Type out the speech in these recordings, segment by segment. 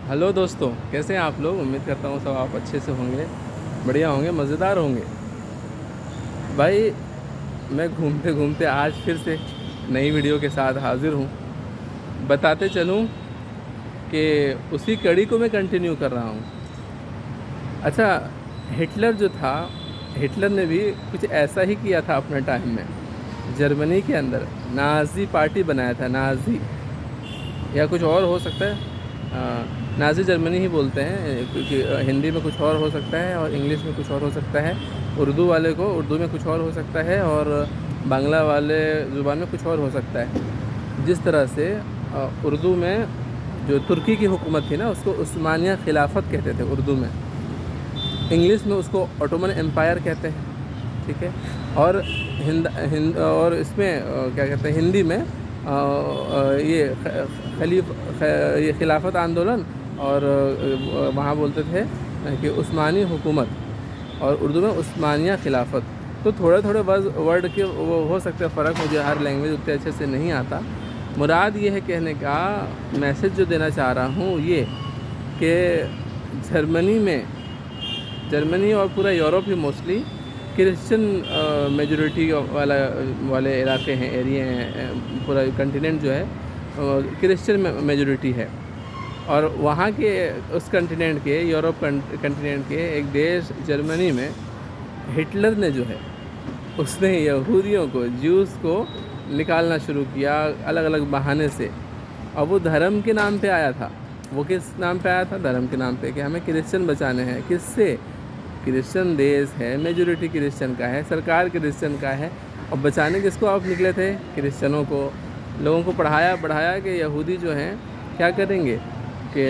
Hello दोस्तों, कैसे हैं आप लोग। उम्मीद करता हूँ सब आप अच्छे से होंगे, बढ़िया होंगे, मज़ेदार होंगे। भाई, मैं घूमते घूमते आज फिर से नई वीडियो के साथ हाज़िर हूँ। बताते चलूँ कि उसी कड़ी को मैं कंटिन्यू कर रहा हूँ। अच्छा, हिटलर जो था, हिटलर ने भी कुछ ऐसा ही किया था अपने टाइम में। जर्मनी के अंदर नाज़ी पार्टी बनाया था, नाज़ी, या कुछ और हो सकता है। नाज़ी जर्मनी ही बोलते हैं, क्योंकि हिंदी में कुछ और हो सकता है और इंग्लिश में कुछ और हो सकता है। उर्दू वाले को उर्दू में कुछ और हो सकता है और बांग्ला वाले ज़ुबान में कुछ और हो सकता है। जिस तरह से उर्दू में जो तुर्की की हुकूमत थी ना, उसको उस्मानिया खिलाफत कहते थे उर्दू में। इंग्लिश में उसको ऑटोमन एम्पायर कहते हैं, ठीक है। और और इसमें क्या कहते हैं, हिंदी में ये ये खिलाफत आंदोलन, और वहाँ बोलते थे कि उस्मानी हुकूमत, और उर्दू में उस्मानिया खिलाफत। तो थोड़े थोड़े वर्ड के वो हो सकते हैं फ़र्क, मुझे हर लैंग्वेज उतने अच्छे से नहीं आता। मुराद ये है कहने का, मैसेज जो देना चाह रहा हूँ ये, कि जर्मनी और पूरा यूरोप ही मोस्टली क्रिश्चियन मेजॉरिटी वाले इलाके हैं, एरिए हैं। पूरा कंटिनेंट जो है क्रिश्चियन मेजॉरिटी है। और वहाँ के उस कंटिनेंट के, यूरोप कंटिनेंट के एक देश जर्मनी में हिटलर ने जो है, उसने यहूदियों को, ज्यूज़ को निकालना शुरू किया अलग अलग बहाने से। और वो धर्म के नाम पे आया था। वो किस नाम पे आया था? धर्म के नाम पे, कि हमें क्रिश्चियन बचाने हैं। किससे? क्रिश्चियन देश है, मेजॉरिटी क्रिश्चियन का है, सरकार क्रिश्चियन का है। और बचाने किसको आप निकले थे? क्रिश्चियनों को। लोगों को पढ़ाया बढ़ाया कि यहूदी जो हैं क्या करेंगे, कि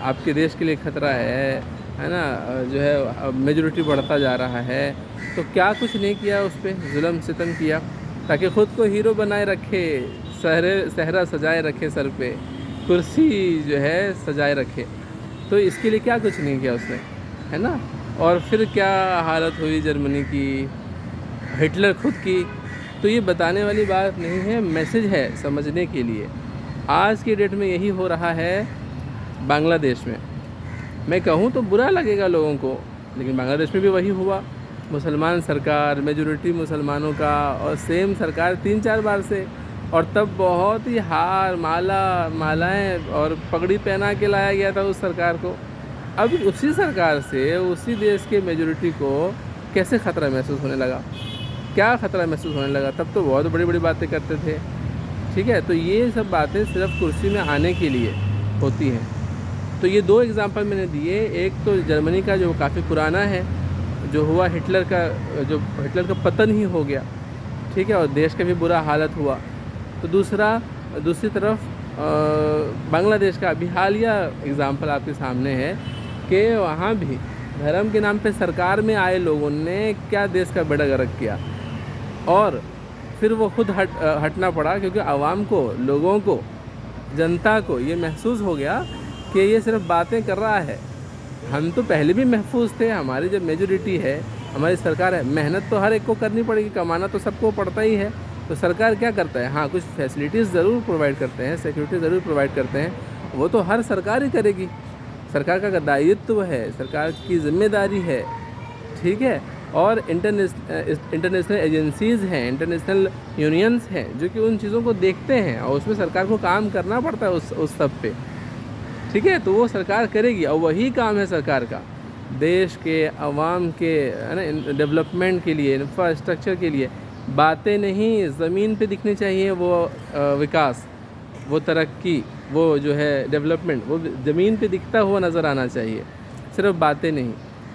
आपके देश के लिए ख़तरा है ना, जो है मेजॉरिटी बढ़ता जा रहा है। तो क्या कुछ नहीं किया, उस पर जुल्म सितम किया ताकि ख़ुद को हीरो बनाए रखे, सहरा सजाए रखे, सर पे कुर्सी जो है सजाए रखे। तो इसके लिए क्या कुछ नहीं किया उसने, है ना। और फिर क्या हालत हुई जर्मनी की, हिटलर खुद की। तो ये बताने वाली बात नहीं है, मैसेज है समझने के लिए। आज की डेट में यही हो रहा है बांग्लादेश में। मैं कहूँ तो बुरा लगेगा लोगों को, लेकिन बांग्लादेश में भी वही हुआ। मुसलमान सरकार, मेजॉरिटी मुसलमानों का, और सेम सरकार 3-4 बार से। और तब बहुत ही हार, मालाएं और पगड़ी पहना के लाया गया था उस सरकार को। अब उसी सरकार से, उसी देश के मेजॉरिटी को कैसे ख़तरा महसूस होने लगा? क्या ख़तरा महसूस होने लगा? तब तो बहुत बड़ी बड़ी बातें करते थे, ठीक है। तो ये सब बातें सिर्फ कुर्सी में आने के लिए होती हैं। तो ये 2 एग्ज़ाम्पल मैंने दिए। एक तो जर्मनी का जो काफ़ी पुराना है, जो हुआ हिटलर का पतन ही हो गया, ठीक है, और देश का भी बुरा हालत हुआ। तो दूसरी तरफ बांग्लादेश का अभी हालिया एग्ज़ाम्पल आपके सामने है, कि वहाँ भी धर्म के नाम पे सरकार में आए लोगों ने क्या देश का बेड़ा गर्क किया। और फिर वो खुद हटना पड़ा, क्योंकि आवाम को, लोगों को, जनता को ये महसूस हो गया कि ये सिर्फ बातें कर रहा है। हम तो पहले भी महफूज थे, हमारी जब मेजॉरिटी है, हमारी सरकार है। मेहनत तो हर एक को करनी पड़ेगी, कमाना तो सबको पड़ता ही है। तो सरकार क्या करता है? हाँ, कुछ फैसिलिटीज़ ज़रूर प्रोवाइड करते हैं, सिक्योरिटी ज़रूर प्रोवाइड करते हैं। वो तो हर सरकार ही करेगी, सरकार का दायित्व है, सरकार की जिम्मेदारी है, ठीक है। और इंटरनेशनल एजेंसीज़ हैं, इंटरनेशनल यूनियंस हैं, जो कि उन चीज़ों को देखते हैं, और उसमें सरकार को काम करना पड़ता है उस सब पे, ठीक है। तो वो सरकार करेगी, और वही काम है सरकार का, देश के, आवाम के, है ना, डेवलपमेंट के लिए, इंफ्रास्ट्रक्चर के लिए। बातें नहीं, ज़मीन पे दिखनी चाहिए वो विकास, वो तरक्की, वो जो है डेवलपमेंट, वो ज़मीन पे दिखता हुआ नज़र आना चाहिए, सिर्फ बातें नहीं।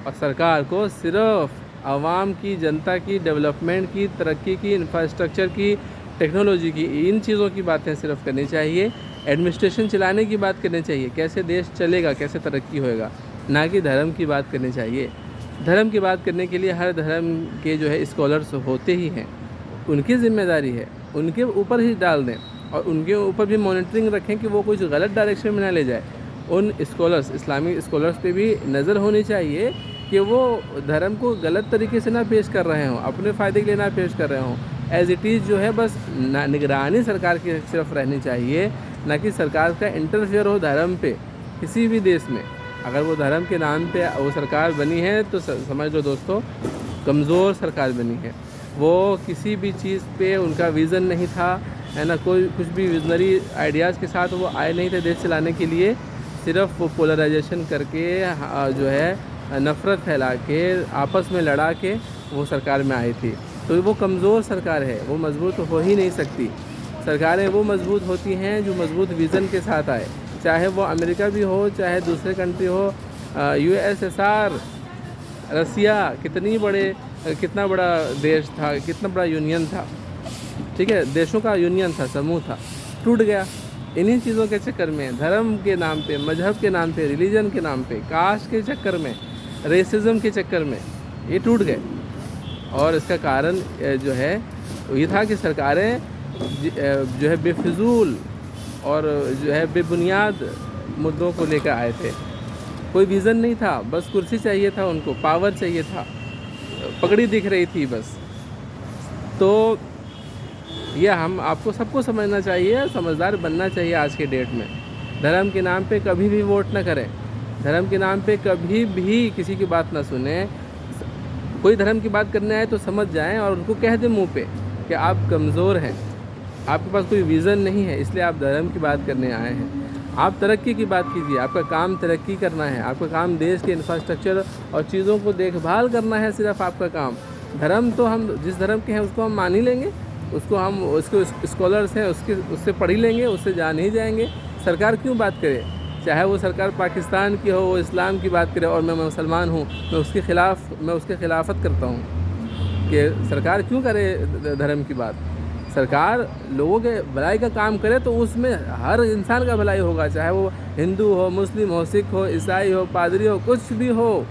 और सरकार को सिर्फ आवाम की, जनता की, डेवलपमेंट की, तरक्की की, इंफ्रास्ट्रक्चर की, टेक्नोलॉजी की, इन चीज़ों की बातें सिर्फ करनी चाहिए। एडमिनिस्ट्रेशन चलाने की बात करनी चाहिए, कैसे देश चलेगा, कैसे तरक्की होएगा, ना कि धर्म की बात करनी चाहिए। धर्म की बात करने के लिए हर धर्म के जो है स्कॉलर्स होते ही हैं, उनकी ज़िम्मेदारी है, उनके ऊपर ही डाल दें, और उनके ऊपर भी मॉनिटरिंग रखें कि वो कुछ गलत डायरेक्शन में ना ले जाए। उन स्कॉलर्स, इस्लामिक स्कॉलर्स पे भी नज़र होनी चाहिए कि वो धर्म को गलत तरीके से ना पेश कर रहे हों, अपने फ़ायदे के लिए ना पेश कर रहे हों। एज़ इट इज़ जो है, बस निगरानी सरकार की सिर्फ रहनी चाहिए, ना कि सरकार का इंटरफेयर हो धर्म पे। किसी भी देश में अगर वो धर्म के नाम पे वो सरकार बनी है तो समझ लो दोस्तों कमज़ोर सरकार बनी है। वो किसी भी चीज़ पे उनका विज़न नहीं था, है ना, कोई कुछ भी विजनरी आइडियाज़ के साथ वो आए नहीं थे देश चलाने के लिए। सिर्फ वो पोलराइजेशन करके जो है नफ़रत फैला के आपस में लड़ा के वो सरकार में आई थी। तो वो कमज़ोर सरकार है, वो मजबूत हो ही नहीं सकती। सरकारें वो मजबूत होती हैं जो मजबूत विज़न के साथ आए, चाहे वो अमेरिका भी हो चाहे दूसरे कंट्री हो। USSR, रसिया कितना बड़ा देश था, कितना बड़ा यूनियन था, ठीक है, देशों का यूनियन था, समूह था, टूट गया इन्हीं चीज़ों के चक्कर में, धर्म के नाम पे, मजहब के नाम पे, रिलीजन के नाम पे, कास्ट के चक्कर में, रेसिज्म के चक्कर में ये टूट गए। और इसका कारण जो है ये था कि सरकारें जो है बेफिजूल और जो है बेबुनियाद मुद्दों को लेकर आए थे। कोई विज़न नहीं था, बस कुर्सी चाहिए था उनको, पावर चाहिए था, पगड़ी दिख रही थी बस। तो ये हम आपको सबको समझना चाहिए, समझदार बनना चाहिए आज के डेट में। धर्म के नाम पे कभी भी वोट ना करें, धर्म के नाम पे कभी भी किसी की बात ना सुने। कोई धर्म की बात करने आए तो समझ जाएं और उनको कह दें मुंह पे कि आप कमज़ोर हैं, आपके पास कोई विज़न नहीं है, इसलिए आप धर्म की बात करने आए हैं। आप तरक्की की बात कीजिए, आपका काम तरक्की करना है, आपका काम देश के इंफ्रास्ट्रक्चर और चीज़ों को देखभाल करना है, सिर्फ आपका काम। धर्म तो हम जिस धर्म के हैं उसको हम मान ही लेंगे, उसको स्कॉलर्स हैं उससे पढ़ ही लेंगे, उससे जान ही जाएंगे। सरकार क्यों बात करे, चाहे वो सरकार पाकिस्तान की हो, वो इस्लाम की बात करे और मैं मुसलमान हूँ, मैं उसके खिलाफत करता हूँ कि सरकार क्यों करे धर्म की बात। सरकार लोगों के भलाई का काम करे तो उसमें हर इंसान का भलाई होगा, चाहे वो हिंदू हो, मुस्लिम हो, सिख हो, ईसाई हो, पादरी हो, कुछ भी हो।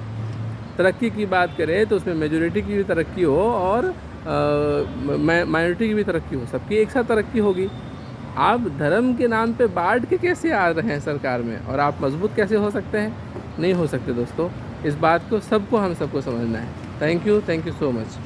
तरक्की की बात करे तो उसमें मेजॉरिटी की भी तरक्की हो और माइनॉरिटी की भी तरक्की हो, सबकी एक साथ तरक्की होगी। आप धर्म के नाम पे बांट के कैसे आ रहे हैं सरकार में, और आप मजबूत कैसे हो सकते हैं? नहीं हो सकते दोस्तों। इस बात को हम सबको समझना है। Thank you so much.